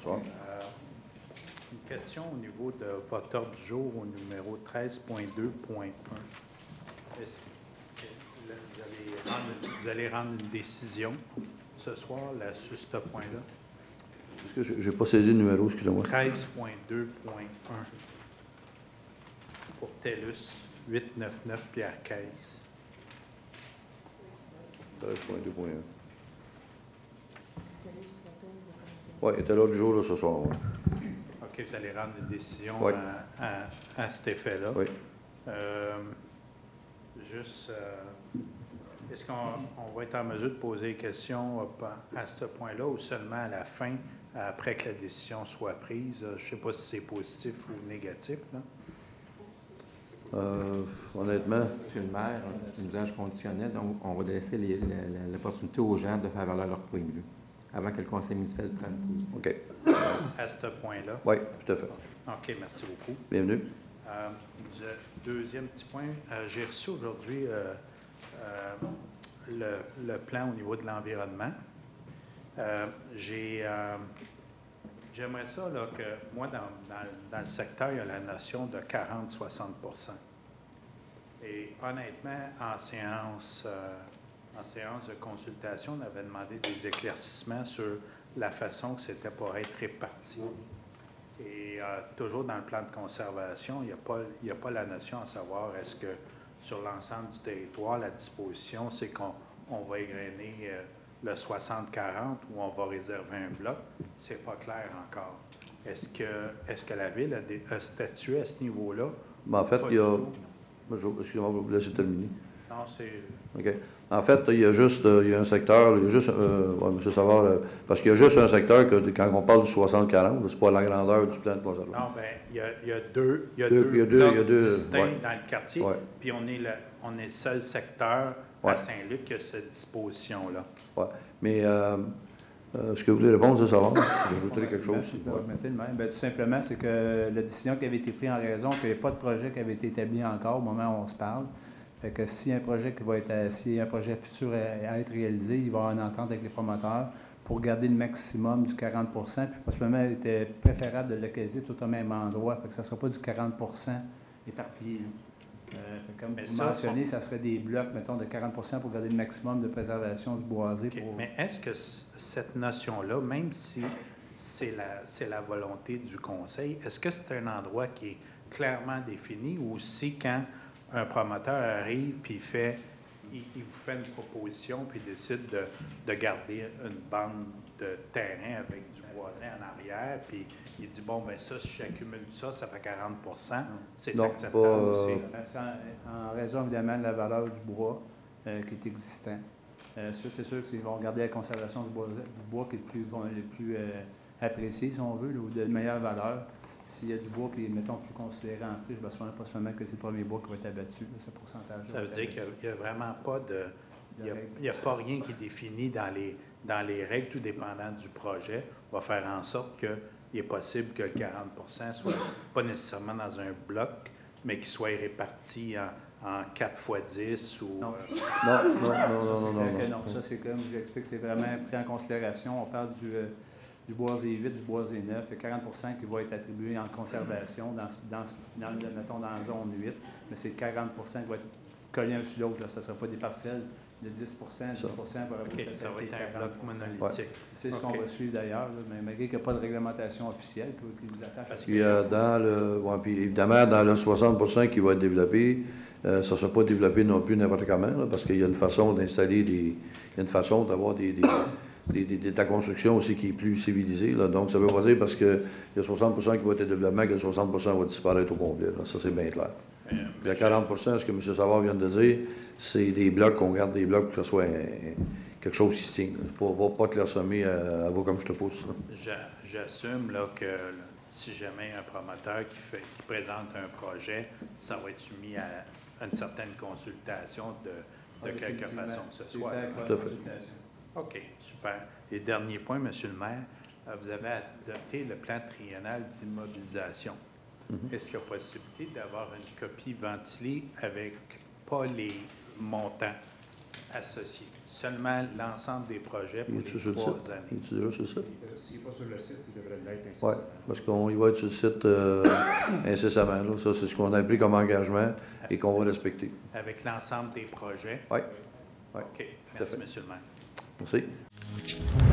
Bonsoir. Une question au niveau de votre ordre du jour au numéro 13.2.1. Est-ce que vous allez rendre une décision ce soir là, sur ce point-là? Est-ce que je n'ai pas saisi le numéro, excusez-moi? 13.2.1 pour TELUS 899 Pierre-Caisse. 13.2.1. Oui, il était là du jour là, ce soir. Ouais. OK, vous allez rendre une décision Oui. à cet effet-là. Oui. Est-ce qu'on va être en mesure de poser des questions à ce point-là ou seulement à la fin, après que la décision soit prise? Je ne sais pas si c'est positif ou négatif, là. Honnêtement, Monsieur le maire, c'est un usage conditionnel, donc on va laisser l'opportunité aux gens de faire valoir leur point de vue avant que le conseil municipal prenne position. OK. À ce point-là? Oui, tout à fait. OK, merci beaucoup. Bienvenue. Deuxième petit point, j'ai reçu aujourd'hui le plan au niveau de l'environnement. J'aimerais ça là, que moi, dans le secteur, il y a la notion de 40-60 %. Et honnêtement, en séance de consultation, on avait demandé des éclaircissements sur la façon que c'était pour être réparti. Et toujours dans le plan de conservation, il n'y a pas la notion à savoir est-ce que sur l'ensemble du territoire, la disposition, c'est qu'on va égrener le 60-40 ou on va réserver un bloc. C'est pas clair encore. Est-ce que la Ville a statué à ce niveau-là? Ben, en fait, il y a... Excusez-moi, vous laissez terminer. Non, c'est... OK. En fait, il y a un secteur, il y a juste, M. Savard, parce qu'il y a juste un secteur que quand on parle du 60-40, c'est pas la grandeur du plan de conservation. Non, bien, il y a deux blocs distincts ouais. dans le quartier, Ouais. puis on est le seul secteur à Saint-Luc qui a cette disposition-là. Oui. Mais est-ce que vous voulez répondre, M. Savard? J'ajouterai quelque chose. Bien, tout simplement, c'est que la décision qui avait été prise en raison qu'il n'y a pas de projet qui avait été établi encore au moment où on se parle. Fait que s'il y a un projet futur à être réalisé, il va y avoir une entente avec les promoteurs pour garder le maximum du 40 %. Puis possiblement, il était préférable de le localiser tout au même endroit. Fait que ça ne sera pas du 40 % éparpillé. Comme vous mentionnez, ça serait des blocs, mettons, de 40 % pour garder le maximum de préservation du boisé. Okay. Mais est-ce que cette notion-là, même si c'est la volonté du conseil, est-ce que c'est un endroit qui est clairement défini ou si quand un promoteur arrive puis il vous fait une proposition puis décide de garder une bande de terrain avec du boisé en arrière, puis il dit, bon, bien ça, si j'accumule ça, ça fait 40 %, c'est acceptable aussi. En raison, évidemment, de la valeur du bois qui est existant. C'est sûr qu'ils vont garder la conservation du bois qui est le plus apprécié, si on veut, là, ou de meilleure valeur. S'il y a du bois qui est, mettons, plus considéré en friche, bien, souvent, pas seulement que c'est le premier bois qui va être abattu, là, ce pourcentage. Ça veut dire qu'il n'y a vraiment pas de... Il n'y a pas rien qui est défini dans les règles, tout dépendant du projet, va faire en sorte qu'il est possible que le 40 % soit pas nécessairement dans un bloc, mais qu'il soit réparti en 4 fois 10 ou... Non. Non. Ça, c'est comme je l'explique, c'est vraiment pris en considération. On parle du boisé 8, du boisé 9, et 40 % qui va être attribué en conservation mettons, dans la zone 8, mais c'est 40 % qui va être collé un sur l'autre. Ce ne sera pas des parcelles de 10 % pour avoir ça va être un bloc monolithique. Ouais. C'est ce qu'on va suivre d'ailleurs, mais malgré qu'il n'y a pas de réglementation officielle qui vous attache. Puis, puis évidemment, dans le 60 % qui va être développé, ça ne sera pas développé non plus n'importe comment, là, parce qu'il y a une façon d'installer il y a une façon d'avoir de la construction aussi qui est plus civilisée. Là. Donc, ça veut pas dire parce qu'il y a 60 % qui va être développement que le 60 % va disparaître au complet. Là. Ça, c'est bien clair. Puis à 40 % ce que M. Savard vient de dire, c'est des blocs, qu'on garde des blocs pour que ce soit quelque chose qui se tient. Pas clairsemé à vous comme je te pousse. J'assume là, que si jamais un promoteur qui présente un projet, ça va être soumis à une certaine consultation de quelque façon que ce soit. Tout à fait. OK, super. Et dernier point, M. le maire, vous avez adopté le plan triennal d'immobilisation. Est-ce qu'il y a possibilité d'avoir une copie ventilée avec pas les montants associés. Seulement l'ensemble des projets pour Il les est-tu sur le 3 site? années. Il est-tu déjà sur le site? S'il n'est pas sur le site, il devrait l'être Oui, incessamment. parce qu'il va être sur le site incessamment. Là. Ça, c'est ce qu'on a pris comme engagement et qu'on va respecter. Avec l'ensemble des projets? Oui. Oui. OK. à Merci, fait. M. le maire. Merci.